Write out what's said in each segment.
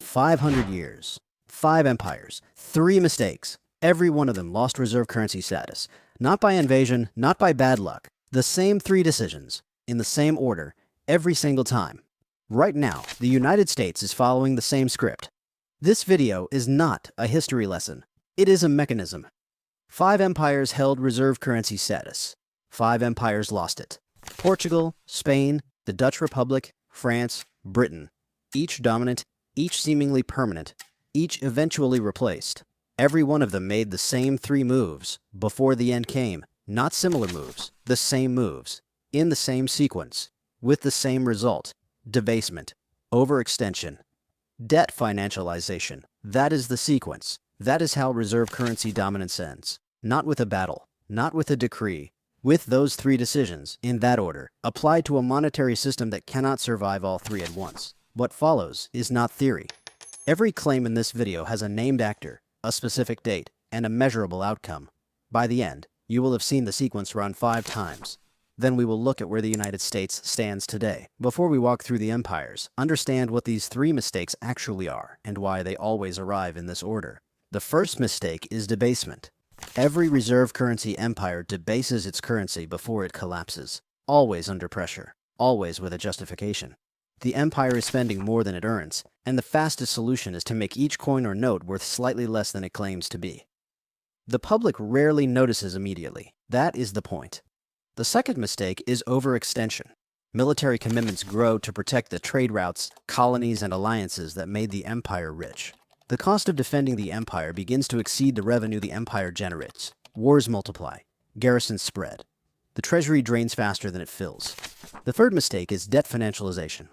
500 years, 5 empires, 3 mistakes. Every one of them lost reserve currency status. Not by invasion, not by bad luck. The same 3 decisions, in the same order, every single time. Right now, the United States is following the same script. This video is not a history lesson. It is a mechanism. 5 empires held reserve currency status. 5 empires lost it. Portugal, Spain, the Dutch Republic, France, Britain. Each dominant, each seemingly permanent, each eventually replaced. Every one of them made the same 3 moves before the end came. Not similar moves, the same moves, in the same sequence, with the same result. Debasement, overextension, debt financialization. That is the sequence. That is how reserve currency dominance ends. Not with a battle, not with a decree. With those 3 decisions, in that order, applied to a monetary system that cannot survive all 3 at once. What follows is not theory. Every claim in this video has a named actor, a specific date, and a measurable outcome. By the end, you will have seen the sequence run 5 times. Then we will look at where the United States stands today. Before we walk through the empires, understand what these 3 mistakes actually are and why they always arrive in this order. The first mistake is debasement. Every reserve currency empire debases its currency before it collapses, always under pressure, always with a justification. The empire is spending more than it earns, and the fastest solution is to make each coin or note worth slightly less than it claims to be. The public rarely notices immediately. That is the point. The second mistake is overextension. Military commitments grow to protect the trade routes, colonies, and alliances that made the empire rich. The cost of defending the empire begins to exceed the revenue the empire generates. Wars multiply. Garrisons spread. The treasury drains faster than it fills. The third mistake is debt financialization.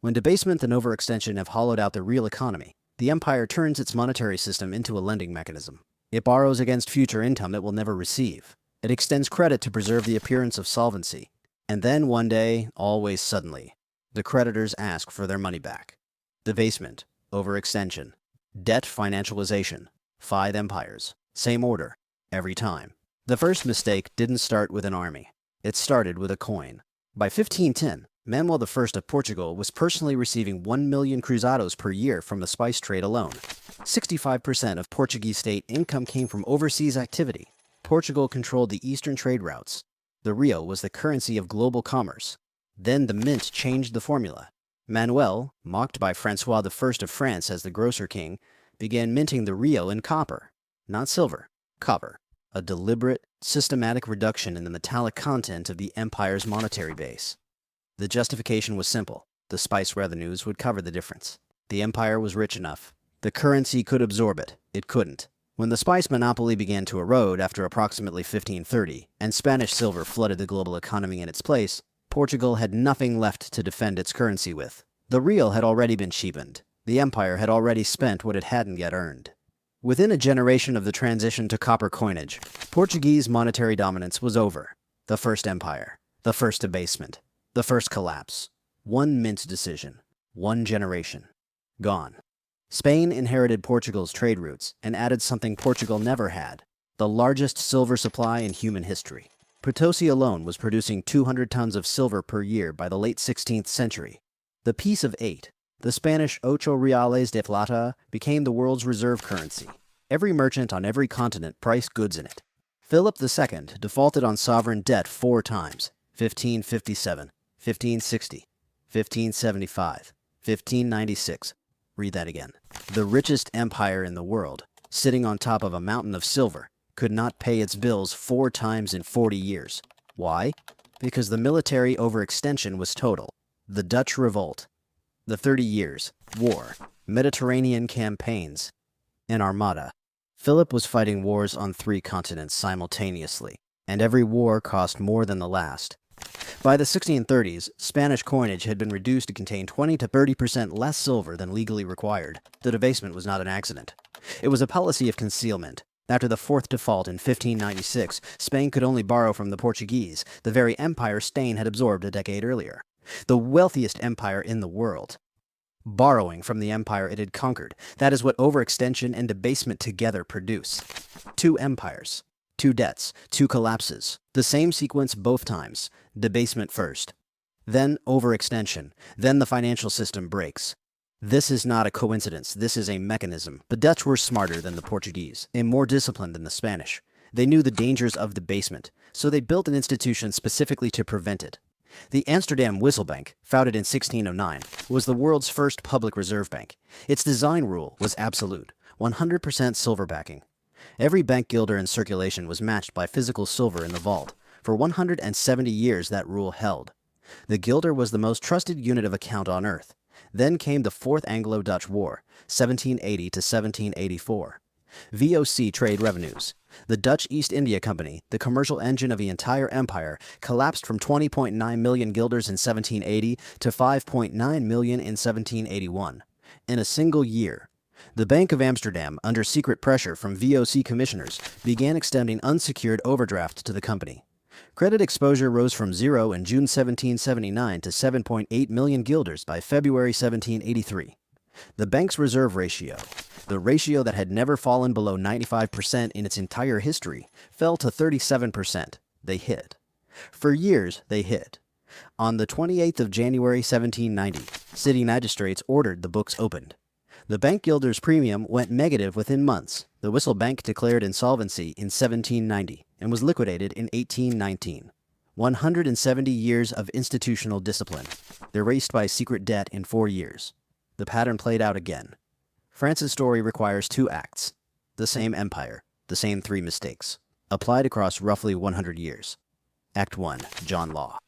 When debasement and overextension have hollowed out the real economy, the empire turns its monetary system into a lending mechanism. It borrows against future income it will never receive. It extends credit to preserve the appearance of solvency. And then one day, always suddenly, the creditors ask for their money back. Debasement, overextension, debt financialization, 5 empires, same order, every time. The first mistake didn't start with an army. It started with a coin. By 1510, Manuel I of Portugal was personally receiving 1 million cruzados per year from the spice trade alone. 65% of Portuguese state income came from overseas activity. Portugal controlled the eastern trade routes. The real was the currency of global commerce. Then the mint changed the formula. Manuel, mocked by Francois I of France as the grocer king, began minting the real in copper. Not silver, copper. A deliberate, systematic reduction in the metallic content of the empire's monetary base. The justification was simple. The spice revenues would cover the difference. The empire was rich enough. The currency could absorb it. It couldn't. When the spice monopoly began to erode after approximately 1530, and Spanish silver flooded the global economy in its place, Portugal had nothing left to defend its currency with. The real had already been cheapened. The empire had already spent what it hadn't yet earned. Within a generation of the transition to copper coinage, Portuguese monetary dominance was over. The first empire, the first debasement, the first collapse. 1 mint decision, 1 generation. Gone. Spain inherited Portugal's trade routes and added something Portugal never had, the largest silver supply in human history. Potosi alone was producing 200 tons of silver per year by the late 16th century. The piece of 8, the Spanish ocho reales de plata, became the world's reserve currency. Every merchant on every continent priced goods in it. Philip II defaulted on sovereign debt 4 times, 1557, 1560, 1575, 1596. Read that again. The richest empire in the world, sitting on top of a mountain of silver, could not pay its bills 4 times in 40 years. Why? Because the military overextension was total. The Dutch Revolt, the 30 Years' War, Mediterranean campaigns, an armada. Philip was fighting wars on 3 continents simultaneously, and every war cost more than the last. By the 1630s, Spanish coinage had been reduced to contain 20 to 30% less silver than legally required. The debasement was not an accident. It was a policy of concealment. After the 4th default in 1596, Spain could only borrow from the Portuguese, the very empire Spain had absorbed a decade earlier. The wealthiest empire in the world. Borrowing from the empire it had conquered. That is what overextension and debasement together produce. 2 empires. 2 debts, 2 collapses. The same sequence both times. Debasement first. Then overextension. Then the financial system breaks. This is not a coincidence, this is a mechanism. The Dutch were smarter than the Portuguese, and more disciplined than the Spanish. They knew the dangers of debasement, so they built an institution specifically to prevent it. The Amsterdam Wissel Bank, founded in 1609, was the world's first public reserve bank. Its design rule was absolute, 100% silver backing. Every bank guilder in circulation was matched by physical silver in the vault. For 170 years that rule held. The guilder was the most trusted unit of account on earth. Then came the Fourth Anglo-Dutch War, 1780 to 1784. VOC trade revenues. The Dutch East India Company, the commercial engine of the entire empire, collapsed from 20.9 million guilders in 1780 to 5.9 million in 1781. In a single year. The Bank of Amsterdam, under secret pressure from VOC commissioners, began extending unsecured overdrafts to the company. Credit exposure rose from zero in June 1779 to 7.8 million guilders by February 1783. The bank's reserve ratio, the ratio that had never fallen below 95% in its entire history, fell to 37%. They hid. For years, they hid. On the 28th of January 1790, city magistrates ordered the books opened. The bank guilder's premium went negative within months. The Wissel Bank declared insolvency in 1790 and was liquidated in 1819. 170 years of institutional discipline, erased by secret debt in 4 years. The pattern played out again. France's story requires 2 acts. The same empire, the same 3 mistakes, applied across roughly 100 years. Act 1. John Law.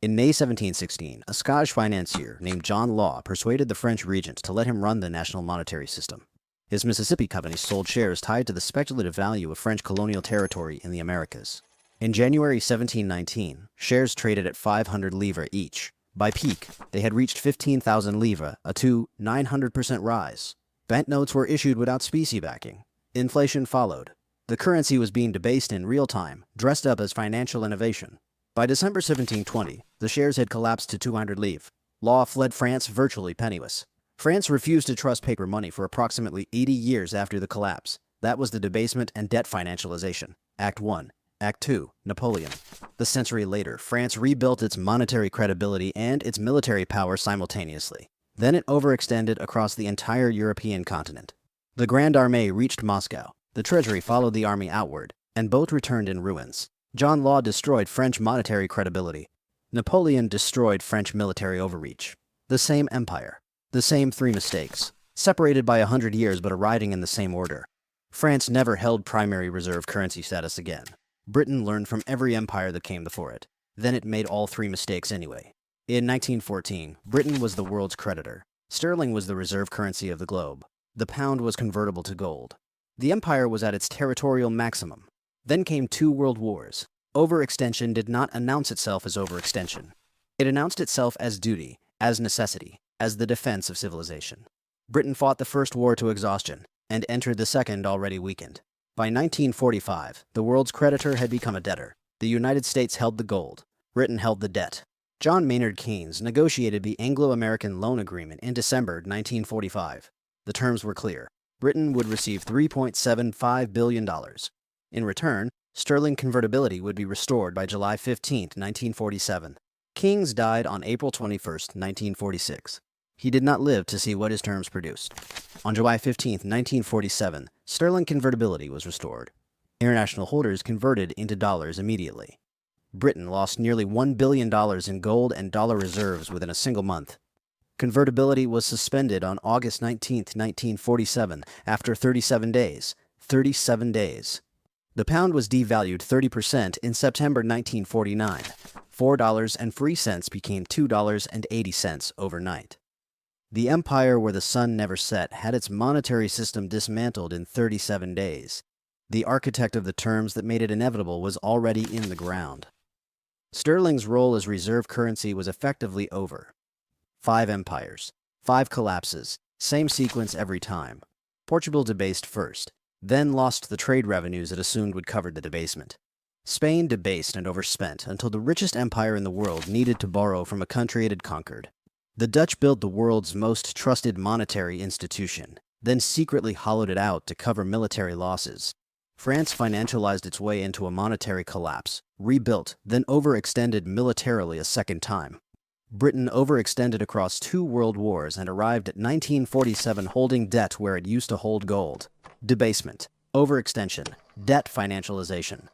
In May 1716, a Scottish financier named John Law persuaded the French regent to let him run the national monetary system. His Mississippi Company sold shares tied to the speculative value of French colonial territory in the Americas. In January 1719, shares traded at 500 livres each. By peak, they had reached 15,000 livres, a 900% rise. Banknotes were issued without specie backing. Inflation followed. The currency was being debased in real time, dressed up as financial innovation. By December 1720, the shares had collapsed to 200 livres. Law fled France virtually penniless. France refused to trust paper money for approximately 80 years after the collapse. That was the debasement and debt financialization. Act 1. Act 2. Napoleon. The century later, France rebuilt its monetary credibility and its military power simultaneously. Then it overextended across the entire European continent. The Grande Armée reached Moscow. The treasury followed the army outward, and both returned in ruins. John Law destroyed French monetary credibility. Napoleon destroyed French military overreach. The same empire. The same 3 mistakes. Separated by 100 years but arriving in the same order. France never held primary reserve currency status again. Britain learned from every empire that came before it. Then it made all 3 mistakes anyway. In 1914, Britain was the world's creditor. Sterling was the reserve currency of the globe. The pound was convertible to gold. The empire was at its territorial maximum. Then came 2 world wars. Overextension did not announce itself as overextension. It announced itself as duty, as necessity, as the defense of civilization. Britain fought the first war to exhaustion, and entered the second already weakened. By 1945, the world's creditor had become a debtor. The United States held the gold. Britain held the debt. John Maynard Keynes negotiated the Anglo-American Loan Agreement in December 1945. The terms were clear. Britain would receive $3.75 billion. In return, sterling convertibility would be restored by July 15, 1947. Keynes died on April 21, 1946. He did not live to see what his terms produced. On July 15, 1947, sterling convertibility was restored. International holders converted into dollars immediately. Britain lost nearly $1 billion in gold and dollar reserves within a single month. Convertibility was suspended on August 19, 1947, after 37 days. 37 days. The pound was devalued 30% in September 1949. $4.03 became $2.80 overnight. The empire where the sun never set had its monetary system dismantled in 37 days. The architect of the terms that made it inevitable was already in the ground. Sterling's role as reserve currency was effectively over. 5 empires, 5 collapses, same sequence every time. Portugal debased first, then lost the trade revenues it assumed would cover the debasement. Spain debased and overspent until the richest empire in the world needed to borrow from a country it had conquered. The Dutch built the world's most trusted monetary institution, then secretly hollowed it out to cover military losses. France financialized its way into a monetary collapse, rebuilt, then overextended militarily a second time. Britain overextended across 2 world wars and arrived at 1947 holding debt where it used to hold gold. Debasement, overextension, debt financialization.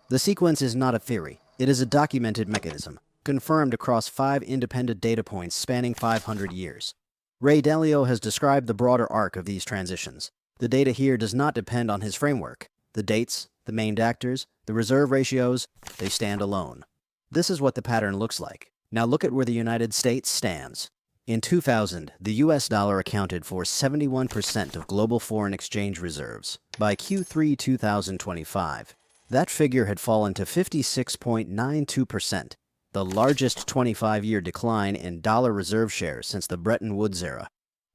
The sequence is not a theory. It is a documented mechanism, confirmed across 5 independent data points spanning 500 years. Ray Dalio has described the broader arc of these transitions. The data here does not depend on his framework. The dates, the named actors, the reserve ratios, they stand alone. This is what the pattern looks like. Now look at where the United States stands. In 2000, the US dollar accounted for 71% of global foreign exchange reserves. By Q3 2025, that figure had fallen to 56.92%, the largest 25-year decline in dollar reserve share since the Bretton Woods era.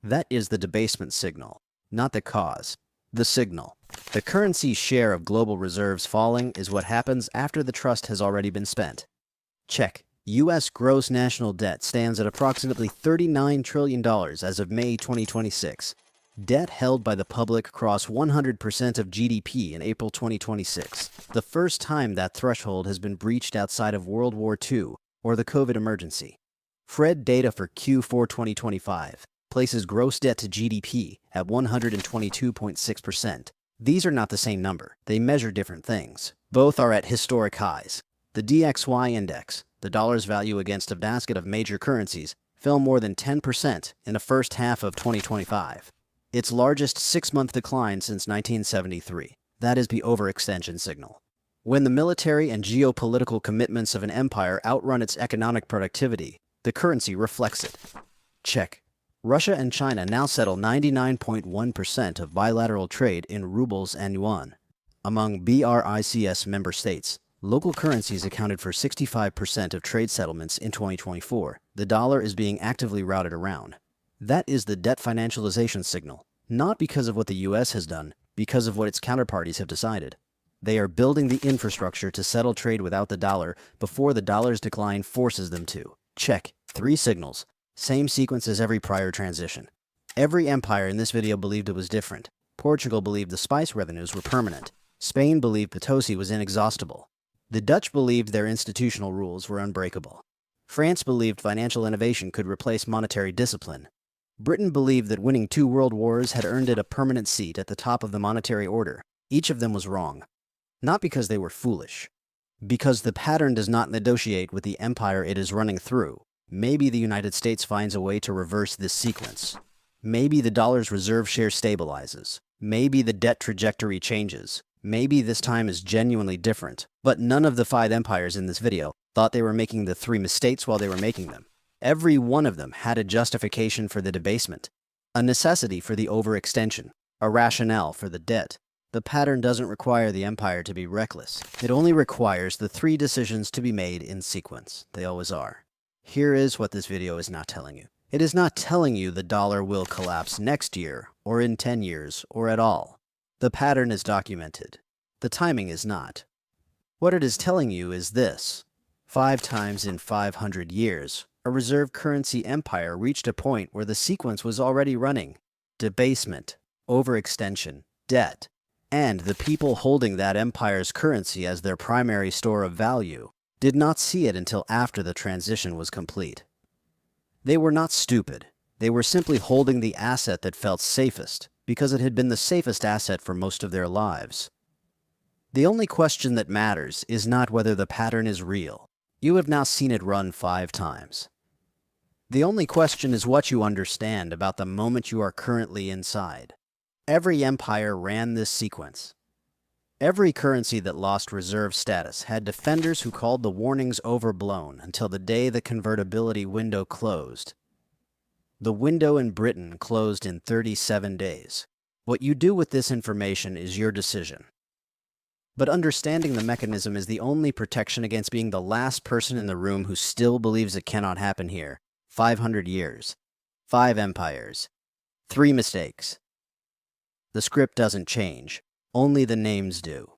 That is the debasement signal, not the cause. The signal. The currency's share of global reserves falling is what happens after the trust has already been spent. Check. U.S. gross national debt stands at approximately $39 trillion as of May 2026. Debt held by the public crossed 100% of GDP in April 2026, the first time that threshold has been breached outside of World War II or the COVID emergency. Fred data for Q4 2025 places gross debt to GDP at 122.6%. These are not the same number. They measure different things. Both are at historic highs. The DXY index, the dollar's value against a basket of major currencies, fell more than 10% in the first half of 2025. Its largest 6-month decline since 1973. That is the overextension signal. When the military and geopolitical commitments of an empire outrun its economic productivity, the currency reflects it. Check. Russia and China now settle 99.1% of bilateral trade in rubles and yuan. Among BRICS member states, local currencies accounted for 65% of trade settlements in 2024. The dollar is being actively routed around. That is the debt financialization signal, not because of what the U.S. has done, because of what its counterparties have decided. They are building the infrastructure to settle trade without the dollar before the dollar's decline forces them to. Check. 3 signals. Same sequence as every prior transition. Every empire in this video believed it was different. Portugal believed the spice revenues were permanent. Spain believed Potosi was inexhaustible. The Dutch believed their institutional rules were unbreakable. France believed financial innovation could replace monetary discipline. Britain believed that winning 2 world wars had earned it a permanent seat at the top of the monetary order. Each of them was wrong. Not because they were foolish. Because the pattern does not negotiate with the empire it is running through. Maybe the United States finds a way to reverse this sequence. Maybe the dollar's reserve share stabilizes. Maybe the debt trajectory changes. Maybe this time is genuinely different. But none of the 5 empires in this video thought they were making the 3 mistakes while they were making them. Every one of them had a justification for the debasement, a necessity for the overextension, a rationale for the debt. The pattern doesn't require the empire to be reckless. It only requires the 3 decisions to be made in sequence. They always are. Here is what this video is not telling you. It is not telling you the dollar will collapse next year, or in 10 years, or at all. The pattern is documented. The timing is not. What it is telling you is this. 5 times in 500 years, a reserve currency empire reached a point where the sequence was already running. Debasement, overextension, debt, and the people holding that empire's currency as their primary store of value did not see it until after the transition was complete. They were not stupid. They were simply holding the asset that felt safest, because it had been the safest asset for most of their lives. The only question that matters is not whether the pattern is real. You have now seen it run 5 times. The only question is what you understand about the moment you are currently inside. Every empire ran this sequence. Every currency that lost reserve status had defenders who called the warnings overblown until the day the convertibility window closed. The window in Britain closed in 37 days. What you do with this information is your decision. But understanding the mechanism is the only protection against being the last person in the room who still believes it cannot happen here. 500 years. 5 empires. 3 mistakes. The script doesn't change. Only the names do.